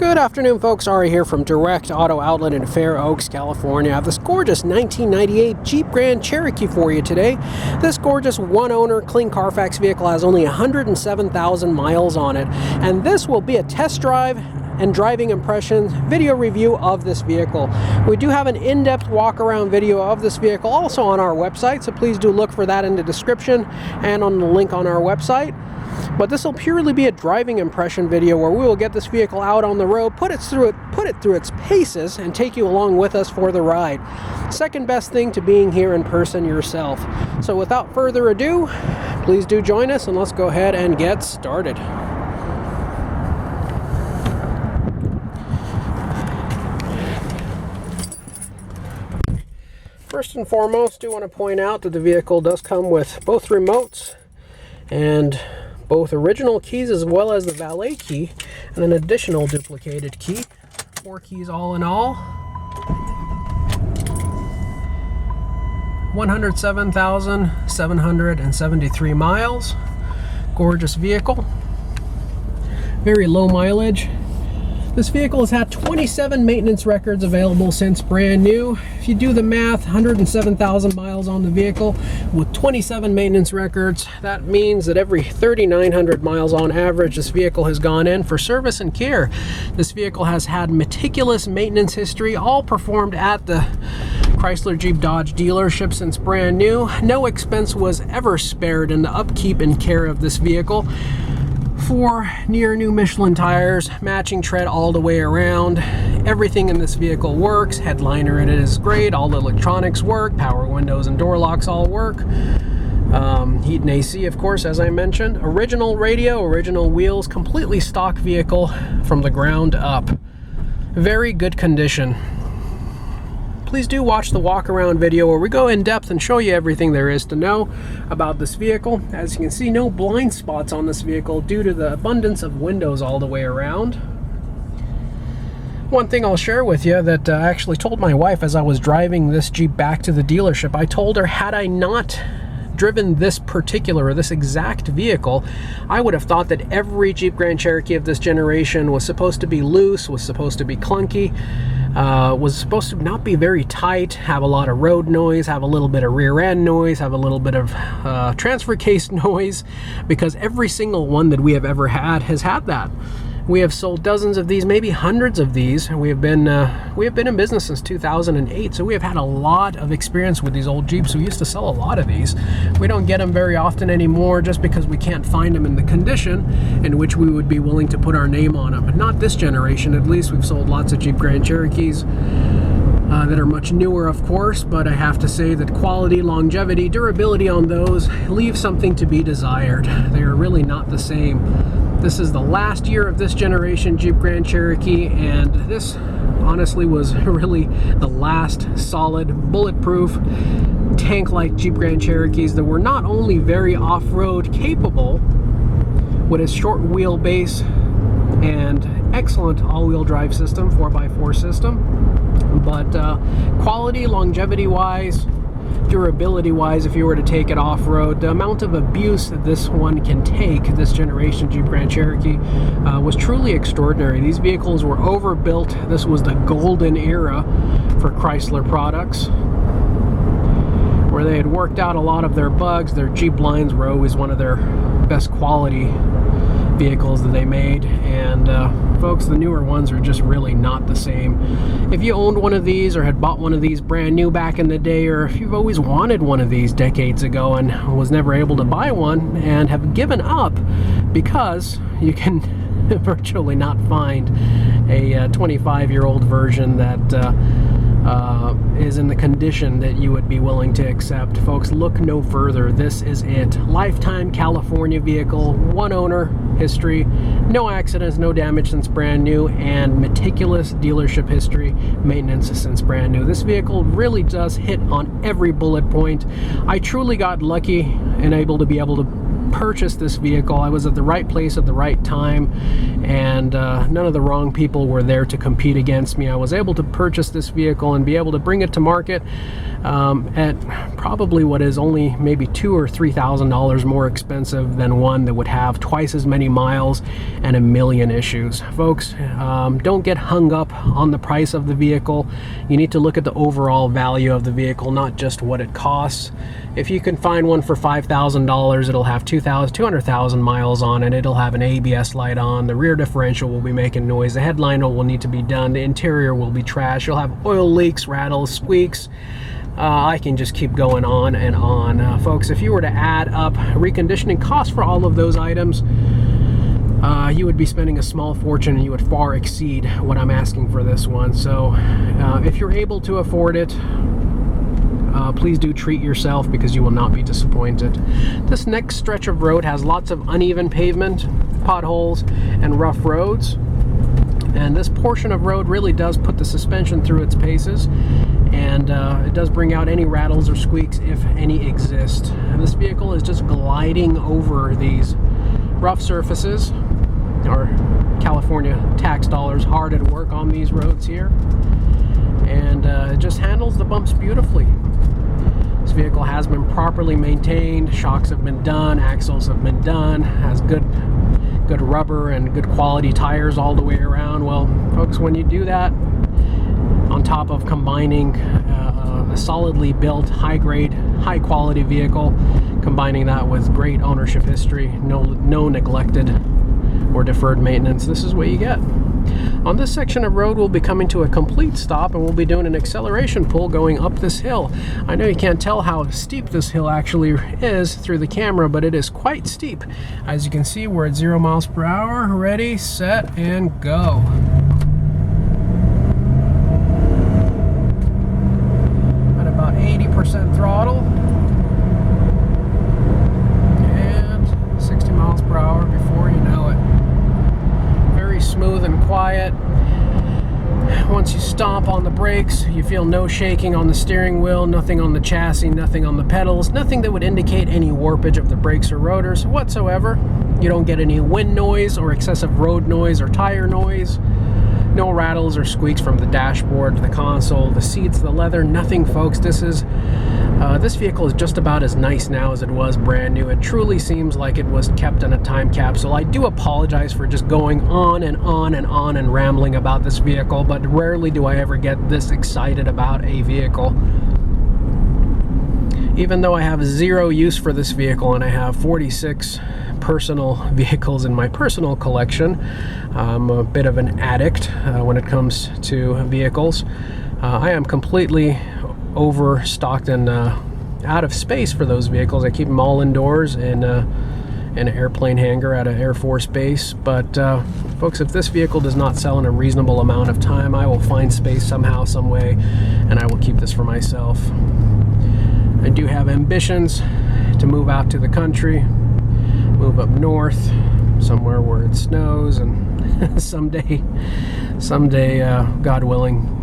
Good afternoon, folks. Ari here from Direct Auto Outlet in Fair Oaks, California. I have this gorgeous 1998 Jeep Grand Cherokee for you today. This gorgeous one-owner, clean Carfax vehicle has only 107,000 miles on it. And this will be a test drive and driving impressions video review of this vehicle. We do have an in-depth walk-around video of this vehicle also on our website, so please do look for that in the description and on the link on our website. But this will purely be a driving impression video where we will get this vehicle out on the road, put it through its paces, and take you along with us for the ride. Second best thing to being here in person yourself. So without further ado, please do join us and let's go ahead and get started. First and foremost, I do want to point out that the vehicle does come with both remotes and both original keys as well as the valet key and an additional duplicated key. 4 keys all in all. 107,773 miles. Gorgeous vehicle. Very low mileage. This vehicle has had 27 maintenance records available since brand new. If you do the math, 107,000 miles on the vehicle with 27 maintenance records, that means that every 3,900 miles on average this vehicle has gone in for service and care. This vehicle has had meticulous maintenance history, all performed at the Chrysler Jeep Dodge dealership since brand new. No expense was ever spared in the upkeep and care of this vehicle. 4 near new Michelin tires, matching tread all the way around. Everything in this vehicle works. Headliner in it is great. All the electronics work. Power windows and door locks all work. Heat and AC, of course, as I mentioned. Original radio, original wheels, completely stock vehicle from the ground up. Very good condition. Please do watch the walk around video where we go in depth and show you everything there is to know about this vehicle. As you can see, no blind spots on this vehicle due to the abundance of windows all the way around. One thing I'll share with you that I actually told my wife as I was driving this Jeep back to the dealership, I told her, had I not driven this particular or this exact vehicle, I would have thought that every Jeep Grand Cherokee of this generation was supposed to be loose, was supposed to be clunky, was supposed to not be very tight, have a lot of road noise, have a little bit of rear end noise, have a little bit of transfer case noise, because every single one that we have ever had has had that. We have sold dozens of these, maybe hundreds of these. We have been in business since 2008, so we have had a lot of experience with these old Jeeps. We used to sell a lot of these. We don't get them very often anymore just because we can't find them in the condition in which we would be willing to put our name on them. But not this generation, at least. We've sold lots of Jeep Grand Cherokees that are much newer, of course, but I have to say that quality, longevity, durability on those leave something to be desired. They are really not the same. This is the last year of this generation Jeep Grand Cherokee, and this honestly was really the last solid, bulletproof, tank-like Jeep Grand Cherokees that were not only very off-road capable with a short wheelbase and excellent all-wheel drive system, 4x4 system, but quality, longevity-wise, durability-wise, if you were to take it off-road, the amount of abuse that this one can take, this generation Jeep Grand Cherokee, was truly extraordinary. These vehicles were overbuilt. This was the golden era for Chrysler products, where they had worked out a lot of their bugs. Their Jeep lines were always one of their best quality vehicles that they made, and folks, the newer ones are just really not the same. If you owned one of these or had bought one of these brand new back in the day, or if you've always wanted one of these decades ago and was never able to buy one and have given up because you can virtually not find a 25-year-old version that is in the condition that you would be willing to accept, folks, look no further. This is it. Lifetime California vehicle, one owner history, no accidents, no damage since brand new, and meticulous dealership history, maintenance since brand new. This vehicle really does hit on every bullet point. I truly got lucky and able to purchased this vehicle. I was at the right place at the right time, and none of the wrong people were there to compete against me. I was able to purchase this vehicle and be able to bring it to market at probably what is only maybe $2,000 or $3,000 more expensive than one that would have twice as many miles and a million issues. Folks, don't get hung up on the price of the vehicle. You need to look at the overall value of the vehicle, not just what it costs. If you can find one for $5,000, it'll have 200,000 miles on it. It'll have an ABS light on. The rear differential will be making noise. The headliner will need to be done. The interior will be trash. You'll have oil leaks, rattles, squeaks. I can just keep going on and on. Folks, if you were to add up reconditioning costs for all of those items, you would be spending a small fortune, and you would far exceed what I'm asking for this one. So if you're able to afford it, please do treat yourself, because you will not be disappointed. This next stretch of road has lots of uneven pavement, potholes, and rough roads. And this portion of road really does put the suspension through its paces, and it does bring out any rattles or squeaks, if any exist. And this vehicle is just gliding over these rough surfaces. Our California tax dollars hard at work on these roads here, and it just handles the bumps beautifully. This vehicle has been properly maintained. Shocks have been done, axles have been done, has good rubber and good quality tires all the way around. Well, folks, when you do that, on top of combining a solidly built, high-grade, high-quality vehicle, combining that with great ownership history, no neglected or deferred maintenance, this is what you get. On this section of road, we'll be coming to a complete stop, and we'll be doing an acceleration pull going up this hill. I know you can't tell how steep this hill actually is through the camera, but it is quite steep. As you can see, we're at 0 miles per hour. Ready, set, and go. At about 80% throttle. And 60 miles per hour before you know it. Very smooth and quiet. Once you stomp on the brakes, you feel no shaking on the steering wheel, nothing on the chassis, nothing on the pedals, nothing that would indicate any warpage of the brakes or rotors whatsoever. You don't get any wind noise or excessive road noise or tire noise. No rattles or squeaks from the dashboard, the console, the seats, the leather, nothing, folks. This vehicle is just about as nice now as it was brand new. It truly seems like it was kept in a time capsule. I do apologize for just going on and on and on and rambling about this vehicle, but rarely do I ever get this excited about a vehicle. Even though I have zero use for this vehicle, and I have 46 personal vehicles in my personal collection, I'm a bit of an addict when it comes to vehicles. I am completely overstocked and out of space for those vehicles. I keep them all indoors in an airplane hangar at an Air Force base. But folks, if this vehicle does not sell in a reasonable amount of time, I will find space somehow, some way, and I will keep this for myself. I do have ambitions to move out to the country, move up north, somewhere where it snows, and someday, God willing,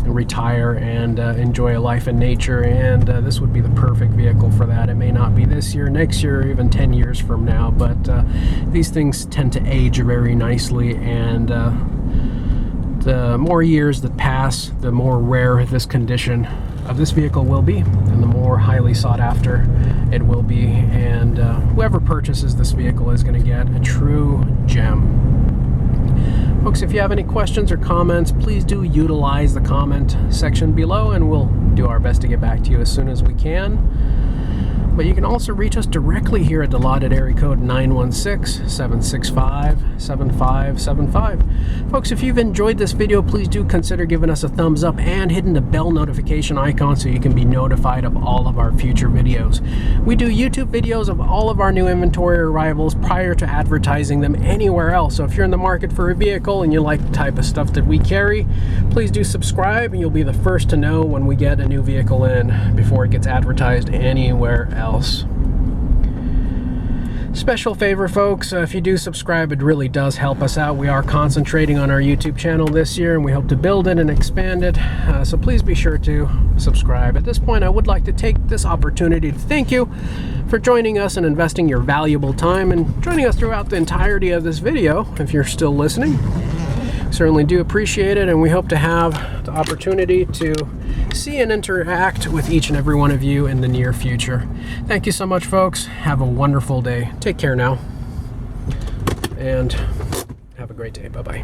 retire and enjoy a life in nature, and this would be the perfect vehicle for that. It may not be this year, next year, or even 10 years from now, but these things tend to age very nicely, and the more years that pass, the more rare this condition of this vehicle will be, and the more highly sought after it will be, and whoever purchases this vehicle is going to get a true gem. Folks, if you have any questions or comments, please do utilize the comment section below, and we'll do our best to get back to you as soon as we can. But you can also reach us directly here at Dilaudid, area code 916-765-7575. Folks, if you've enjoyed this video, please do consider giving us a thumbs up and hitting the bell notification icon so you can be notified of all of our future videos. We do YouTube videos of all of our new inventory arrivals prior to advertising them anywhere else. So if you're in the market for a vehicle and you like the type of stuff that we carry, please do subscribe, and you'll be the first to know when we get a new vehicle in before it gets advertised anywhere else. Special favor, folks, if you do subscribe, it really does help us out. We are concentrating on our YouTube channel this year, and we hope to build it and expand it. So please be sure to subscribe. At this point, I would like to take this opportunity to thank you for joining us and investing your valuable time and joining us throughout the entirety of this video, if you're still listening. Certainly do appreciate it, and we hope to have the opportunity to see and interact with each and every one of you in the near future. Thank you so much, folks. Have a wonderful day. Take care now, and have a great day. Bye-bye.